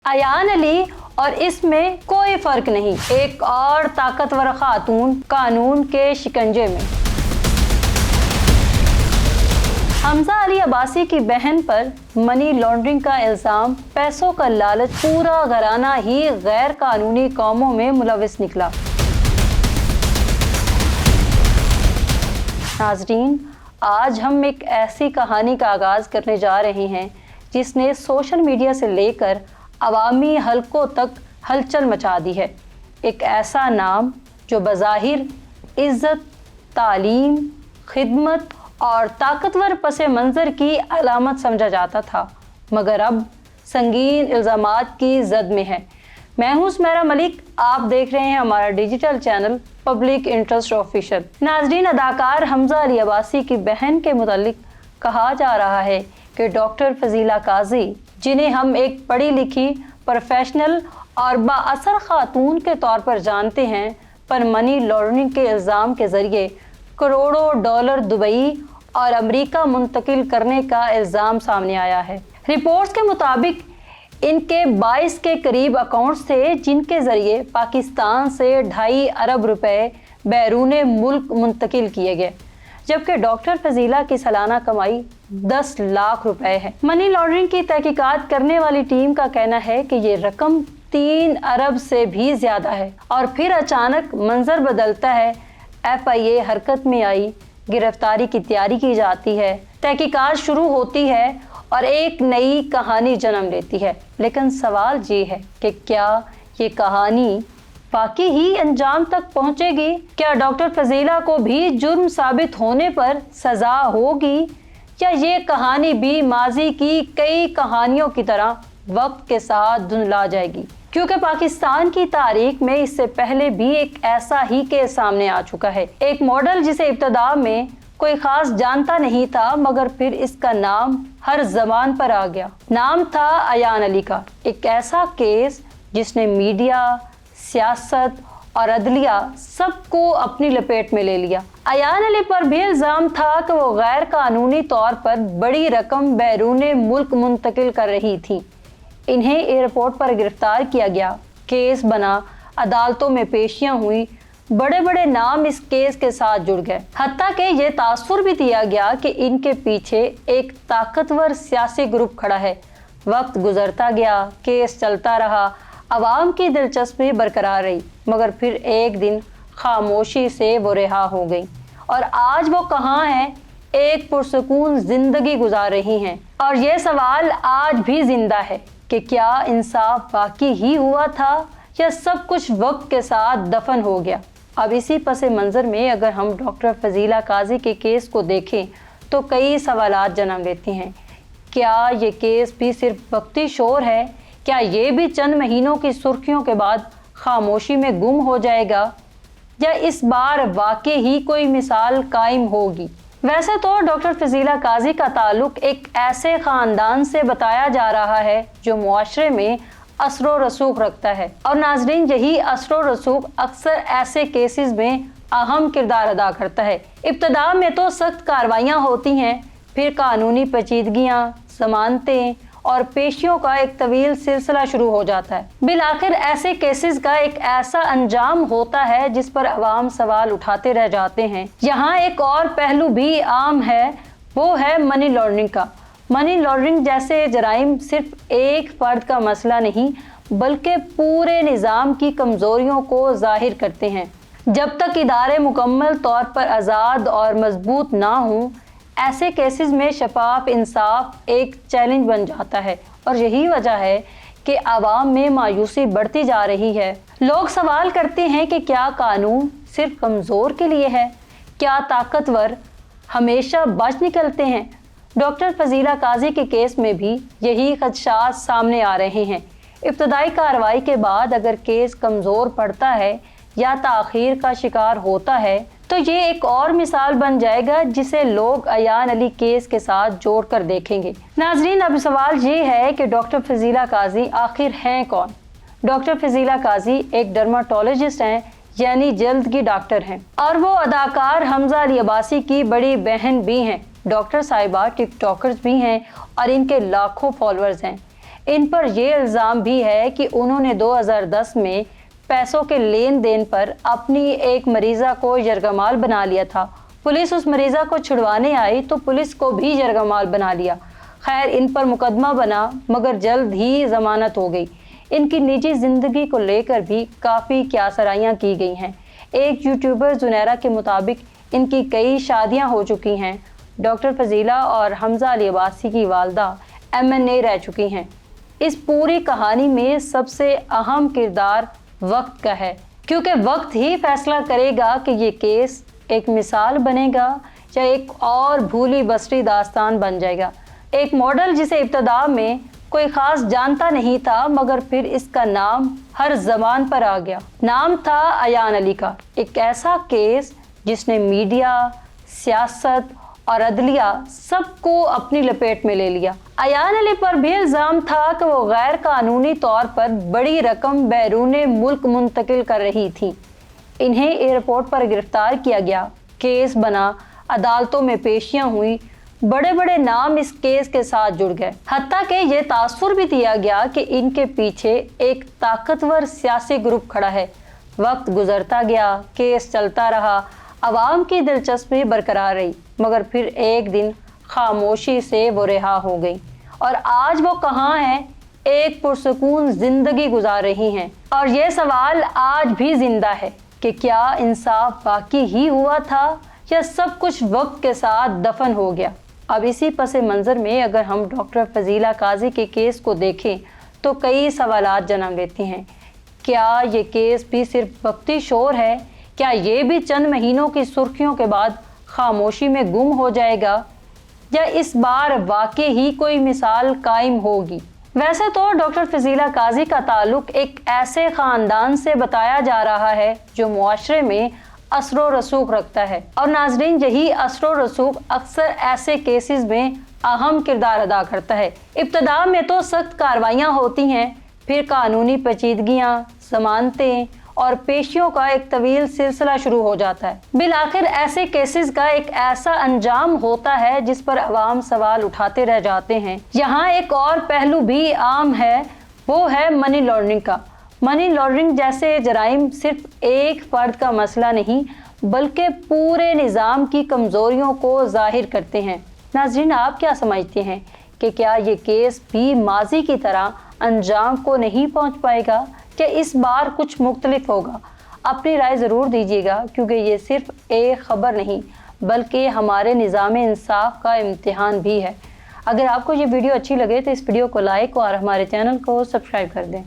अयान अली और इसमें कोई फर्क नहीं, एक और ताकतवर खातून कानून के शिकंजे में। हमजा अली अब्बासी की बहन पर मनी लॉन्ड्रिंग का इल्ज़ाम, पैसों का लालच, पूरा घराना ही गैर कानूनी कामों में मुलविस निकला। नाज़रीन, आज हम एक ऐसी कहानी का आगाज़ करने जा रहे हैं जिसने सोशल मीडिया से लेकर अवामी हलकों तक हलचल मचा दी है। एक ऐसा नाम जो बज़ाहिर इज़्ज़त, तालीम, खिदमत और ताकतवर पस मंज़र की अलामत समझा जाता था, मगर अब संगीन इल्ज़ामात की जद में है। मैं हूँ सुमेरा मलिक, आप देख रहे हैं हमारा digital channel public interest official. नाज़रीन, अदाकार हमजा अली अब्बासी की बहन के मुतालिक कहा जा रहा है कि डॉक्टर फजीला काजी, जिन्हें हम एक पढ़ी लिखी, प्रोफेशनल और बाअसर खातून के तौर पर जानते हैं, पर मनी लॉन्ड्रिंग के इल्ज़ाम के ज़रिए करोड़ों डॉलर दुबई और अमेरिका मुंतकिल करने का इल्ज़ाम सामने आया है। रिपोर्ट्स के मुताबिक इनके 22 के करीब अकाउंट्स थे जिनके ज़रिए पाकिस्तान से 2.5 अरब रुपए बैरून मुल्क मुंतकिल किए गए, जबकि डॉक्टर फजीला की सालाना कमाई 10 लाख रुपए है। मनी लॉन्ड्रिंग की तहकीकात करने वाली टीम का कहना है कि ये रकम 3 अरब से भी ज़्यादा है। और फिर अचानक मंजर बदलता है, FIA हरकत में आई, गिरफ्तारी की तैयारी की जाती है, तहकीकात शुरू होती है और एक नई कहानी जन्म लेती है। लेकिन सवाल ये है कि क्या ये कहानी बाकी ही अंजाम तक पहुंचेगी? क्या डॉक्टर फजीला को भी जुर्म साबित होने पर सजा होगी, या ये कहानी भी माजी की कई कहानियों की तरह वक्त के साथ धुंधला जाएगी? क्योंकि पाकिस्तान की तारीख में इससे पहले भी एक ऐसा ही केस सामने आ चुका है। एक मॉडल जिसे इब्तदा में कोई खास जानता नहीं था, मगर फिर इसका नाम हर ज़बान पर आ गया। नाम था अयान अली का। एक ऐसा केस जिसने मीडिया, सियासत और अदलिया सबको अपनी लपेट में ले लिया। अयान अली पर भी इल्ज़ाम था कि वो गैर कानूनी तौर पर बड़ी रकम बैरून मुल्क मुंतकिल कर रही थी। इन्हें एयरपोर्ट पर गिरफ्तार किया गया, केस बना, अदालतों में पेशियां हुई, बड़े बड़े नाम इस केस के साथ जुड़ गए। हत्ता कि ये तासुर भी दिया गया कि इनके पीछे एक ताकतवर सियासी ग्रुप खड़ा है। वक्त गुजरता गया, केस चलता रहा, अवाम की दिलचस्पी बरकरार रही, मगर फिर एक दिन खामोशी से वो रिहा हो गई। और आज वो कहाँ हैं? एक पुरसुकून जिंदगी गुजार रही हैं। और ये सवाल आज भी जिंदा है कि क्या इंसाफ बाकी ही हुआ था, या सब कुछ वक्त के साथ दफन हो गया? अब इसी पस मंज़र में अगर हम डॉक्टर फजीला काजी के केस को देखें तो कई सवालात जन्म लेते हैं। क्या ये केस भी सिर्फ वक्ती शोर है? क्या ये भी चंद महीनों की सुर्खियों के बाद खामोशी में गुम हो जाएगा, या इस बार वाकई ही कोई मिसाल कायम होगी? वैसे तो डॉक्टर फजीला काजी का ताल्लुक एक ऐसे ख़ानदान से बताया जा रहा है जो मुआशरे में असरो रसूख रखता है, और नाजरीन, यही असरो रसूख अक्सर ऐसे केसेस में अहम किरदार अदा करता है। इब्तदा में तो सख्त कार्रवाइयाँ होती हैं, फिर कानूनी पेचीदगियाँ, जमानतें और पेशियों का एक तवील सिलसिला शुरू हो जाता है। बिल आखिर ऐसे केसेस का एक ऐसा अंजाम होता है जिस पर अवाम सवाल उठाते रह जाते हैं। यहाँ एक और पहलू भी आम है, वो है मनी लॉन्ड्रिंग का। मनी लॉन्ड्रिंग जैसे जराइम सिर्फ एक फर्द का मसला नहीं, बल्कि पूरे निज़ाम की कमज़ोरियों को जाहिर करते हैं। जब तक इदारे मुकम्मल तौर पर आज़ाद और मजबूत ना हों, ऐसे केसेस में शफाफ इंसाफ एक चैलेंज बन जाता है। और यही वजह है कि आवाम में मायूसी बढ़ती जा रही है। लोग सवाल करते हैं कि क्या कानून सिर्फ कमज़ोर के लिए है? क्या ताकतवर हमेशा बच निकलते हैं? डॉक्टर फजीला काजी के केस में भी यही खदशात सामने आ रहे हैं। इब्तदाई कार्रवाई के बाद अगर केस कमज़ोर पड़ता है या ताख़ीर का शिकार होता है, तो ये एक और मिसाल बन जाएगा जिसे लोग अयान अली केस के साथ जोड़कर देखेंगे। नाजरीन, अब सवाल ये है कि डॉक्टर फजीला काजी आखिर हैं कौन? डॉक्टर फजीला काजी एक डर्माटोलॉजिस्ट हैं, यानी जल्द की डॉक्टर हैं, और वो अदाकार हमजा अली अब्बासी की बड़ी बहन भी हैं। डॉक्टर साहिबा टिकटॉकर्स भी हैं और इनके लाखों फॉलोअर्स हैं। इन पर यह इल्ज़ाम भी है कि उन्होंने 2010 में पैसों के लेन देन पर अपनी एक मरीज़ा को यरगमाल बना लिया था। पुलिस उस मरीज़ा को छुड़वाने आई तो पुलिस को भी यरगमाल बना लिया। खैर, इन पर मुकदमा बना मगर जल्द ही ज़मानत हो गई। इनकी निजी ज़िंदगी को लेकर भी काफ़ी क्यासराइयाँ की गई हैं। एक यूट्यूबर जुनैरा के मुताबिक इनकी कई शादियाँ हो चुकी हैं। डॉक्टर फजीला और हमजा अली अब्बासी की वालदा MNA रह चुकी हैं। इस पूरी कहानी में सबसे अहम किरदार वक्त का है, क्योंकि वक्त ही फैसला करेगा कि ये केस एक मिसाल बनेगा या एक और भूली बसरी दास्तान बन जाएगा। एक मॉडल जिसे इब्तदा में कोई ख़ास जानता नहीं था मगर फिर इसका नाम हर ज़बान पर आ गया। नाम था अयान अली का। एक ऐसा केस जिसने मीडिया, सियासत और अदलिया सबको अपनी लपेट में ले लिया। अयान अली पर भी इल्ज़ाम था कि वो गैर कानूनी तौर पर बड़ी रकम बैरून मुल्क मुंतकिल कर रही थी। इन्हें एयरपोर्ट पर गिरफ्तार किया गया, केस बना, अदालतों में पेशियां हुई, बड़े बड़े नाम इस केस के साथ जुड़ गए। हत्ता कि ये तासुर भी दिया गया कि इनके पीछे एक ताकतवर सियासी ग्रुप खड़ा है। वक्त गुजरता गया, केस चलता रहा, अवाम की दिलचस्पी बरकरार रही, मगर फिर एक दिन खामोशी से वो रिहा हो गई और आज वो कहाँ हैं? एक पुरसकून जिंदगी गुजार रही हैं। और ये सवाल आज भी जिंदा है कि क्या इंसाफ बाकी ही हुआ था या सब कुछ वक्त के साथ दफन हो गया। अब इसी पस मंज़र में अगर हम डॉक्टर फजीला काजी के केस को देखें तो कई सवालात जन्म लेते हैं। क्या ये केस भी सिर्फ वक्ती शोर है? क्या ये भी चंद महीनों की सुर्खियों के बाद खामोशी में गुम हो जाएगा या इस बार वाकई ही कोई मिसाल कायम होगी? वैसे तो डॉक्टर फजीला काजी का ताल्लुक एक ऐसे ख़ानदान से बताया जा रहा है जो मुआशरे में असरो रसूख रखता है और नाजरीन, यही असरो रसूख अक्सर ऐसे केसेस में अहम किरदार अदा करता है। इब्तदा में तो सख्त कार्रवाइयाँ होती हैं, फिर कानूनी पेचीदगियाँ, जमानतें और पेशियों का एक तवील सिलसिला शुरू हो जाता है। बिलाखिर ऐसे केसेस का एक ऐसा अंजाम होता है जिस पर अवाम सवाल उठाते रह जाते हैं। यहाँ एक और पहलू भी आम है, वो है मनी लॉन्ड्रिंग का। मनी लॉन्ड्रिंग जैसे जराइम सिर्फ एक फर्द का मसला नहीं बल्कि पूरे निज़ाम की कमज़ोरियों को जाहिर करते हैं। नाज़रीन, आप क्या समझते हैं कि क्या ये केस भी माजी की तरह अंजाम को नहीं पहुँच पाएगा? क्या इस बार कुछ मुख्तलिफ होगा? अपनी राय ज़रूर दीजिएगा, क्योंकि ये सिर्फ एक ख़बर नहीं बल्कि हमारे निज़ाम इंसाफ का इम्तिहान भी है। अगर आपको ये वीडियो अच्छी लगे तो इस वीडियो को लाइक और हमारे चैनल को सब्सक्राइब कर दें।